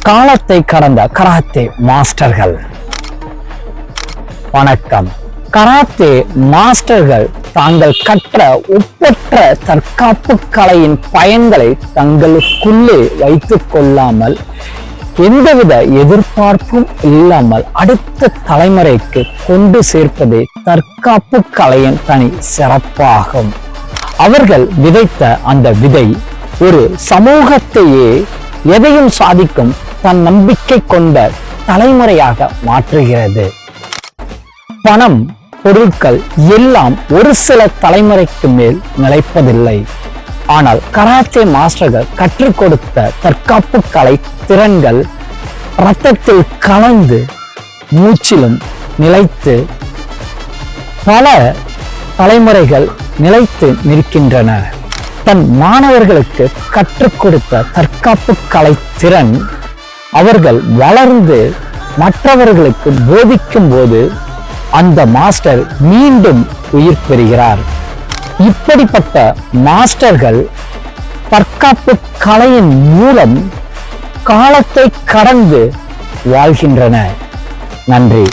காலத்தை கடந்த கராத்தே மாஸ்டர்கள். வணக்கம். கராத்தே மாஸ்டர்கள் தாங்கள் கற்ற ஒப்பற்ற தற்காப்பு கலையின் பயன்களை தங்களுக்குள்ளே வைத்துக் கொள்ளாமல் எந்தவித எதிர்பார்ப்பும் இல்லாமல் அடுத்த தலைமுறைக்கு கொண்டு சேர்ப்பதே தற்காப்பு கலையின் தனி சிறப்பாகும். அவர்கள் விதைத்த அந்த விதை ஒரு சமூகத்தையே எதையும் சாதிக்கும் தன் நம்பிக்கை கொண்ட தலைமுறையாக மாற்றுகிறது. பணம், பொருட்கள் எல்லாம் ஒரு சில தலைமுறைக்கு மேல் நிலைப்பதில்லை. ஆனால் கராத்தே மாஸ்டர்கள் கற்றுக் கொடுத்த தற்காப்பு கலை திறன்கள் இரத்தத்தில் கலந்து மூச்சிலும் நிலைத்து பல தலைமுறைகள் நிலைத்து நிற்கின்றன. தன் மாணவர்களுக்கு கற்றுக் கொடுத்த தற்காப்பு கலை திறன் அவர்கள் வளர்ந்து மற்றவர்களுக்கு போதிக்கும் போது அந்த மாஸ்டர் மீண்டும் உயிர் பெறுகிறார். இப்படிப்பட்ட மாஸ்டர்கள் தற்காப்பு கலையின் மூலம் காலத்தை கடந்து வாழ்கின்றனர். நன்றி.